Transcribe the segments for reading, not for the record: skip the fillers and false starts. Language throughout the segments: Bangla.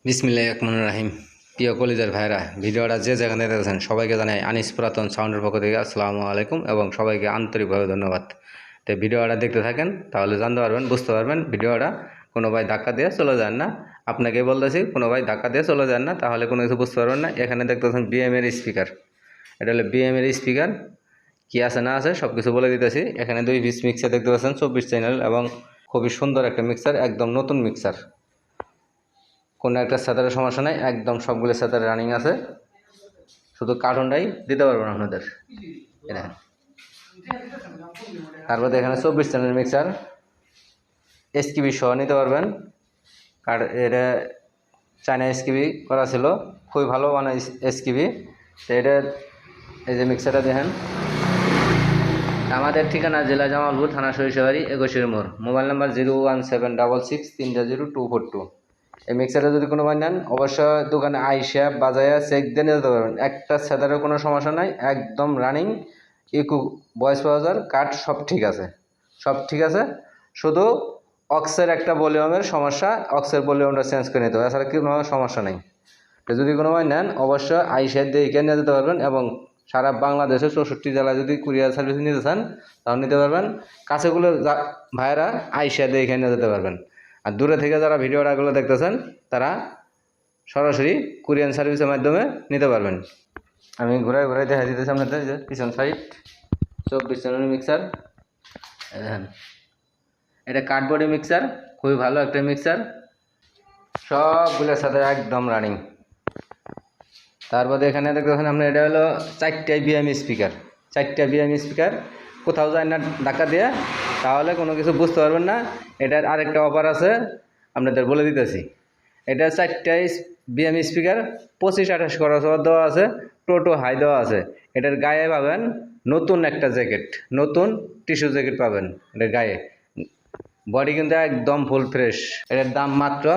বিসমিল্লাহির রহমানির রহিম। প্রিয় কলিজার ভাইরা, ভিডিওটা যে যেখানে দেখেছেন সবাইকে জানাই আনিস পুরাতন সাউন্ডের পক্ষ থেকে আসসালামু আলাইকুম এবং সবাইকে আন্তরিকভাবে ধন্যবাদ। তো ভিডিওটা দেখতে থাকেন, তাহলে জানতে পারবেন, বুঝতে পারবেন ভিডিওটা। কোনো ভাই ধাক্কা দিয়ে চলে যান না, আপনাকে বলতেছি কোনো ভাই ধাক্কা দিয়ে চলে যান না, তাহলে কোনো কিছু বুঝতে পারবেন না। এখানে দেখতেছেন বিএমের স্পিকার, এটা হলো বিএমের স্পিকার। কী আছে না আছে সব কিছু বলে দিতেছি। এখানে 2 পিস মিক্সার দেখতে পাচ্ছেন, 24 চ্যানেল এবং খুবই সুন্দর একটা মিক্সার, একদম নতুন মিক্সার। কোনো একটা সেতারের সমস্যা নেই, একদম সবগুলো সেতার রানিং আছে। শুধু কার্টুনটাই দিতে পারবো না আপনাদের। এটা তারপরে এখানে 24 চ্যানেল মিক্সার, এসকিবি সহ নিতে পারবেন। আর এটা চায়না এসকিবি করা ছিল, খুবই ভালো মানে এসকিবি। তো এটা এই যে মিক্সারটা দেখেন, আমাদের ঠিকানা জেলা জামালপুর, থানা সরিষাবাড়ি, 21 মোড়। Mobile number 01766300242। এই মিক্সারটা যদি কোনো ভাই নেন, অবশ্যই দোকানে আইসা বাজায়া চেক দিয়ে নিয়ে যেতে পারবেন। একটা সেদারের কোনো সমস্যা নাই, একদম রানিং। ইকু ভয়েস পাওয়ার কাট সব ঠিক আছে, সব ঠিক আছে। শুধু অক্সের একটা ভলিউমের সমস্যা, অক্সের ভলিউমটা চেঞ্জ করে নিতে হবে, এছাড়া কোনো সমস্যা নেই। তো যদি কোনো ভাই নেন, অবশ্যই আইসা দিয়ে নিয়ে যেতে পারবেন এবং সারা বাংলাদেশের 64 জেলায় যদি কুরিয়ার সার্ভিস নিতে চান তাহলে নিতে পারবেন। কাছেগুলো ভাইয়েরা আইসা দিয়ে নিয়ে যেতে পারবেন। আর দূরে থেকে যারা ভিডিওটাগুলো দেখতেছেন তারা সরাসরি কুরিয়ান সার্ভিসের মাধ্যমে নিতে পারবেন। আমি ঘুরাই ঘুরাই দেখা দিতেছি আপনাদের, যে পিছন সাইড 24 চ্যানেল মিক্সার। দেখেন, এটা কার্ডবোর্ডে মিক্সার, খুবই ভালো একটা মিক্সার, সবগুলোর সাথে একদম রানিং। তারপরে এখানে দেখতেছেন আপনার, এটা হলো 4টা বিএম স্পিকার, 4টা বিএম স্পিকার। কোথাও যায় না ধাক্কা দিয়ে, তাহলে কোনো কিছু বুঝতে পারবেন না। এটার আরেকটা অফার আছে, আপনাদের বলে দিতেছি। এটা 4টা বিএম স্পিকার, 25-28 খরচ দেওয়া আছে, টোটো হাই দেওয়া আছে। এটার গায়ে পাবেন নতুন একটা জ্যাকেট, নতুন টিস্যু জ্যাকেট পাবেন এটার গায়ে। বডি কিন্তু একদম ফুল ফ্রেশ। এটার দাম মাত্র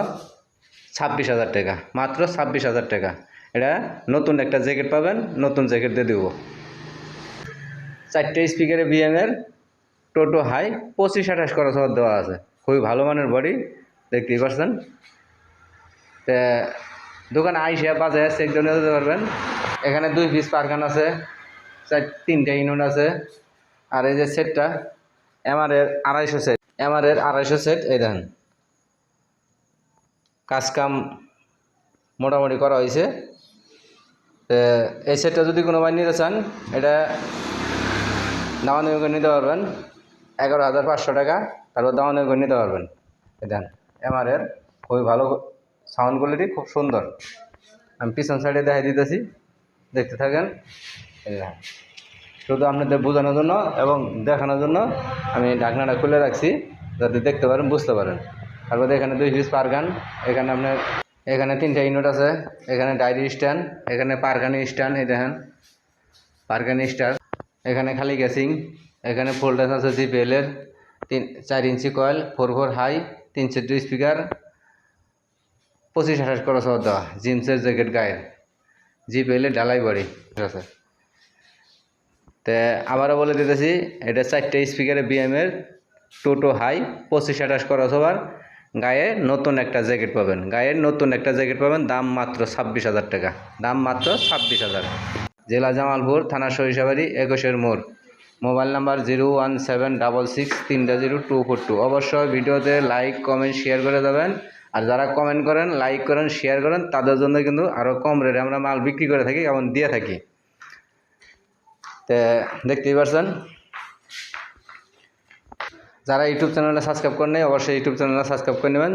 26,000 টাকা, মাত্র 26,000 টাকা। এটা নতুন একটা জ্যাকেট পাবেন, নতুন জ্যাকেট দিয়ে দেবো। 4টা স্পিকারে বিএমের টোটো হাই, 25-28 খরচ দেওয়া আছে। খুবই ভালো মানের বডি, দেখতেই পাচ্ছেন। তা দোকানে আইসা বাজারে চেক দিয়ে নিতে পারবেন। এখানে 2 পিস পারগান আছে, 3টা ইউনিট আছে। আর এই যে সেটটা এমআরের 250 সেট, এমআরের 250 সেট। এই দেখেন, কাজ কাম মোটামুটি করা হয়েছে। এই সেটটা যদি কোনো ভাই নিতে চান, এটা দামাদামি করে নিতে পারবেন 11,500 টাকা। তারপর দামাদামি করে নিতে পারবেন। এই দেখেন, এমআরের খুবই ভালো সাউন্ড কোয়ালিটি, খুব সুন্দর। আমি পিছন সাইডে দেখাই দিতেছি, দেখতে থাকেন। এই দেখেন, শুধু আপনাদের বোঝানোর জন্য এবং দেখানোর জন্য আমি ঢাকনাটা খুলে রাখছি, যাতে দেখতে পারেন, বুঝতে পারেন। তারপরে এখানে 2 পিস পারগান, এখানে আপনার এখানে 3টা ইউনিট আছে। এখানে ডায়েরি স্ট্যান্ড, এখানে পারগানি স্ট্যান্ড, এই দেখেন পারগানি স্টার। এখানে খালি গ্যাসিং, এখানে ফোল্ডার আছে জিপিএলের 4 ইঞ্চি কয়েল, 4 হাই, 3 সেট স্পিকার, 25-28 খরচ দেওয়া। জিন্সের জ্যাকেট গায়ে, জিপিএলের ঢালাই বডি আছে। তো আবারও বলে দিতেছি, এটা 4টা স্পিকারে বিএমের টোটো হাই, 25-28 খরচ হওয়ার। গায়ে নতুন একটা জ্যাকেট পাবেন, গায়ের নতুন একটা জ্যাকেট পাবেন। দাম মাত্র 26,000 টাকা, দাম মাত্র 26,000। জেলা জামালপুর, থানা সরিষাবাড়ি, 21 মোড়। Mobile number 01766300242। অবশ্যই ভিডিওতে লাইক কমেন্ট শেয়ার করে দেবেন। আর যারা কমেন্ট করেন, লাইক করেন, শেয়ার করেন, তাদের জন্য কিন্তু আরও কম রেটে আমরা মাল বিক্রি করে থাকি এবং দিয়ে থাকি। তো দেখতেই পাচ্ছেন, যারা ইউটিউব চ্যানেলটা সাবস্ক্রাইব করেন নাই, অবশ্যই ইউটিউব চ্যানেলটা সাবস্ক্রাইব করে নেবেন।